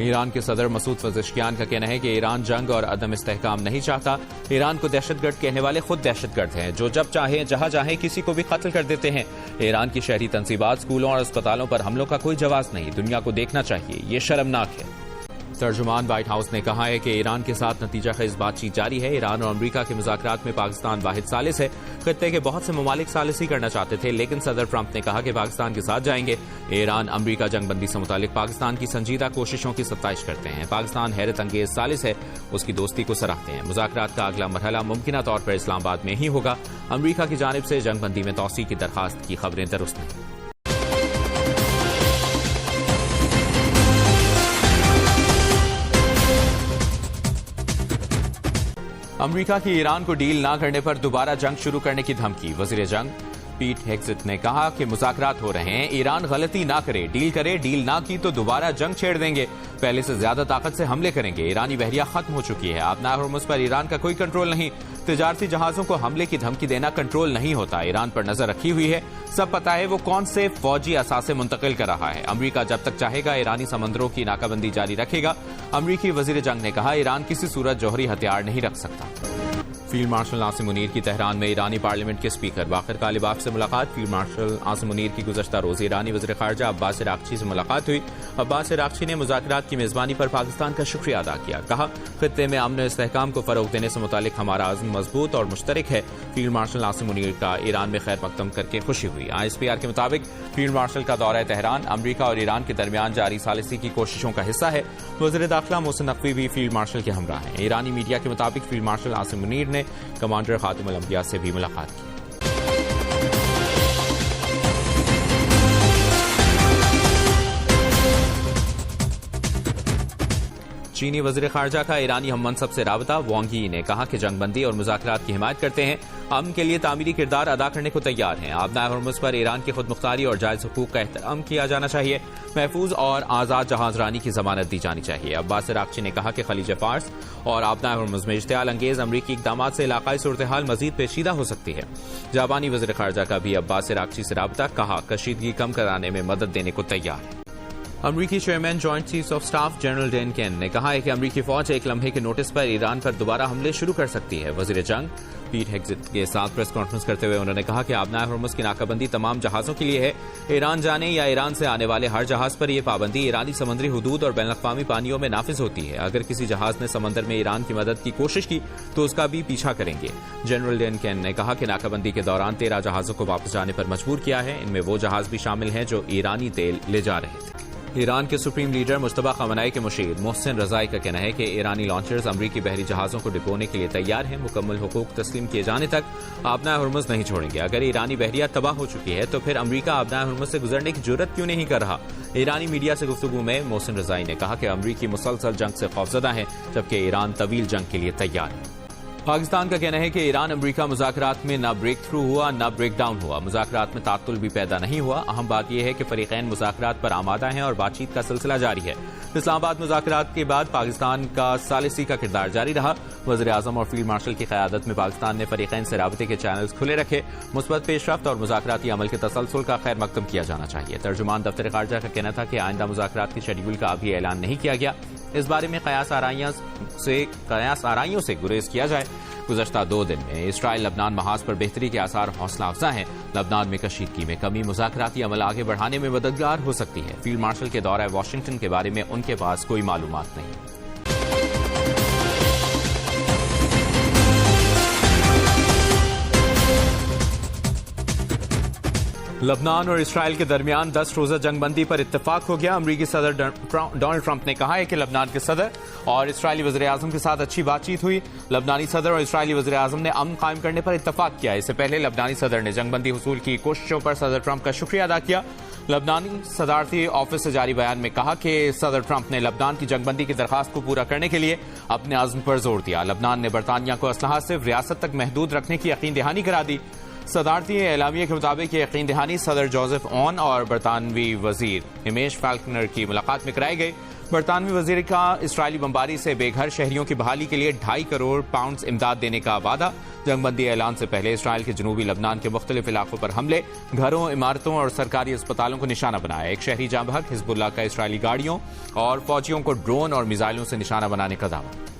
ایران کے صدر Masoud Pezeshkian کا کہنا ہے کہ ایران جنگ اور عدم استحکام نہیں چاہتا. ایران کو دہشت گرد کہنے والے خود دہشت گرد ہیں جو جب چاہیں جہاں چاہیں کسی کو بھی قتل کر دیتے ہیں. ایران کی شہری تنصیبات، اسکولوں اور اسپتالوں پر حملوں کا کوئی جواز نہیں. دنیا کو دیکھنا چاہیے، یہ شرمناک ہے. ترجمان وائٹ ہاؤس نے کہا ہے کہ ایران کے ساتھ نتیجہ خیز بات چیت جاری ہے. ایران اور امریکہ کے مذاکرات میں پاکستان واحد ثالث ہے. خطے کے بہت سے ممالک ثالثی کرنا چاہتے تھے لیکن صدر ٹرمپ نے کہا کہ پاکستان کے ساتھ جائیں گے. ایران امریکہ جنگ بندی سے متعلق پاکستان کی سنجیدہ کوششوں کی ستائش کرتے ہیں. پاکستان حیرت انگیز ثالث ہے، اس کی دوستی کو سراہتے ہیں. مذاکرات کا اگلا مرحلہ ممکنہ طور پر اسلام آباد میں ہی ہوگا. امریکہ کی جانب سے جنگ بندی میں توسیع کی درخواست کی خبریں درست نہیں. امریکہ کی ایران کو ڈیل نہ کرنے پر دوبارہ جنگ شروع کرنے کی دھمکی. وزیر جنگ پیٹ ہیگزٹ نے کہا کہ مذاکرات ہو رہے ہیں، ایران غلطی نہ کرے، ڈیل نہ کی تو دوبارہ جنگ چھیڑ دیں گے، پہلے سے زیادہ طاقت سے حملے کریں گے. ایرانی بحریہ ختم ہو چکی ہے، آبنائے ہرمز پر ایران کا کوئی کنٹرول نہیں. تجارتی جہازوں کو حملے کی دھمکی دینا کنٹرول نہیں ہوتا. ایران پر نظر رکھی ہوئی ہے، سب پتہ ہے وہ کون سے فوجی اثاثے منتقل کر رہا ہے. امریکہ جب تک چاہے گا ایرانی سمندروں کی ناکہ بندی جاری رکھے گا. امریکی وزیر جنگ نے کہا ایران کسی صورت جوہری ہتھیار نہیں رکھ سکتا. فیلڈ مارشل عاصم منیر کی تہران میں ایرانی پارلیمنٹ کے اسپیکر باقر غالباف سے ملاقات. فیلڈ مارشل عاصم منیر کی گزشتہ روز ایرانی وزیر خارجہ عباس عراقچی سے ملاقات ہوئی. عباس عراقچی نے مذاکرات کی میزبانی پر پاکستان کا شکریہ ادا کیا. کہا خطے میں امن و استحکام کو فروغ دینے سے متعلق ہمارا عزم مضبوط اور مشترک ہے. فیلڈ مارشل عاصم منیر کا ایران میں خیر مقدم کر کے خوشی ہوئی. ISPR کے مطابق فیلڈ مارشل کا دورہ تہران امریکہ اور ایران کے درمیان جاری ثالثی کی کوششوں کا حصہ ہے. وزیر داخلہ محسن نقوی بھی فیلڈ مارشل کے ہمراہ ہیں. ایرانی میڈیا کے مطابق فیلڈ مارشل عاصم منیر نے کمانڈر خاتم الانبیاء سے بھی ملاقات کی. چینی وزیر خارجہ کا ایرانی ہم منصب سے رابطہ. وانگ یی نے کہا کہ جنگ بندی اور مذاکرات کی حمایت کرتے ہیں، امن کے لیے تعمیری کردار ادا کرنے کو تیار ہیں. آبنائے ہرمز پر ایران کی خود مختاری اور جائز حقوق کا احترام کیا جانا چاہیے. محفوظ اور آزاد جہاز رانی کی ضمانت دی جانی چاہیے. عباس عراقچی نے کہا کہ خلیج فارس اور آبنائے ہرمز میں اشتعال انگیز امریکی اقدامات سے علاقائی صورتحال مزید پیچیدہ ہو سکتی ہے. جاپانی وزیر خارجہ کا بھی عباس عراقچی سے رابطہ. کہا کشیدگی کم کرانے میں مدد دینے کو تیار ہے. امریکی chairman joint chief of staff general Dan Caine نے کہا ہے کہ امریکی فوج ایک لمحے کے نوٹس پر ایران پر دوبارہ حملے شروع کر سکتی ہے. وزیر جنگ پیٹ ہیگزٹ کے ساتھ پریس کانفرنس کرتے ہوئے انہوں نے کہا کہ آبنائے ہرمز کی ناکہ بندی تمام جہازوں کے لیے ہے. ایران جانے یا ایران سے آنے والے ہر جہاز پر یہ پابندی ایرانی سمندری حدود اور بین الاقوامی پانیوں میں نافذ ہوتی ہے. اگر کسی جہاز نے سمندر میں ایران کی مدد کی کوشش کی تو اس کا بھی پیچھا کریں گے. جنرل ڈین کین نے کہا کہ ناکہ بندی کے دوران 13 جہازوں کو واپس جانے پر مجبور کیا ہے. ان میں وہ جہاز بھی شامل ہیں جو ایرانی تیل لے جا رہے تھے. ایران کے سپریم لیڈر مجتبی خامنہئی کے مشیر محسن رضائی کا کہنا ہے کہ ایرانی لانچرز امریکی بحری جہازوں کو ڈبونے کے لیے تیار ہیں. مکمل حقوق تسلیم کیے جانے تک آبنائے ہرمز نہیں چھوڑیں گے. اگر ایرانی بحریہ تباہ ہو چکی ہے تو پھر امریکہ آبنائے ہرمز سے گزرنے کی جرات کیوں نہیں کر رہا. ایرانی میڈیا سے گفتگو میں محسن رضائی نے کہا کہ امریکی مسلسل جنگ سے خوفزدہ ہیں جبکہ ایران طویل جنگ کے لیے تیار ہے. پاکستان کا کہنا ہے کہ ایران امریکہ مذاکرات میں نہ بریک تھرو ہوا نہ بریک ڈاؤن ہوا. مذاکرات میں تعطل بھی پیدا نہیں ہوا. اہم بات یہ ہے کہ فریقین مذاکرات پر آمادہ ہیں اور بات چیت کا سلسلہ جاری ہے. اسلام آباد مذاکرات کے بعد پاکستان کا ثالثی کا کردار جاری رہا. وزیر اعظم اور فیلڈ مارشل کی قیادت میں پاکستان نے فریقین سے رابطے کے چینلز کھلے رکھے. مثبت پیش رفت اور مذاکراتی عمل کے تسلسل کا خیر مقدم کیا جانا چاہیے. ترجمان دفتر خارجہ کا کہنا تھا کہ آئندہ مذاکرات کے شیڈول کا ابھی اعلان نہیں کیا گیا. اس بارے میں قیاس آرائیوں سے گریز کیا جائے. گزشتہ 2 دن میں اسرائیل لبنان محاذ پر بہتری کے آثار حوصلہ افزا ہیں. لبنان میں کشیدگی میں کمی مذاکراتی عمل آگے بڑھانے میں مددگار ہو سکتی ہے. فیلڈ مارشل کے دورہ واشنگٹن کے بارے میں ان کے پاس کوئی معلومات نہیں. لبنان اور اسرائیل کے درمیان 10 روزہ جنگ بندی پر اتفاق ہو گیا. امریکی صدر ڈونلڈ ٹرمپ نے کہا ہے کہ لبنان کے صدر اور اسرائیلی وزیر اعظم کے ساتھ اچھی بات چیت ہوئی. لبنانی صدر اور اسرائیلی وزیر اعظم نے امن قائم کرنے پر اتفاق کیا. اس سے پہلے لبنانی صدر نے جنگ بندی حصول کی کوششوں پر صدر ٹرمپ کا شکریہ ادا کیا. لبنانی صدارتی آفس سے جاری بیان میں کہا کہ صدر ٹرمپ نے لبنان کی جنگ بندی کی درخواست کو پورا کرنے کے لیے اپنے عزم پر زور دیا. لبنان نے برطانیہ کو اسلحہ صرف ریاست تک محدود رکھنے کی یقین دہانی کرا دی. صدارتی اعلامیے کے مطابق یہ یقین دہانی صدر جوزف اون اور برطانوی وزیر ہمیش فالکنر کی ملاقات میں کرائی گئی۔ برطانوی وزیر کا اسرائیلی بمباری سے بے گھر شہریوں کی بحالی کے لیے 2.5 کروڑ پاؤنڈز امداد دینے کا وعدہ۔ جنگ بندی اعلان سے پہلے اسرائیل کے جنوبی لبنان کے مختلف علاقوں پر حملے، گھروں، عمارتوں اور سرکاری اسپتالوں کو نشانہ بنایا۔ ایک شہری جاں بحق، حزب اللہ کا اسرائیلی گاڑیوں اور فوجیوں کو ڈرون اور میزائلوں سے نشانہ بنانے کا دعویٰ۔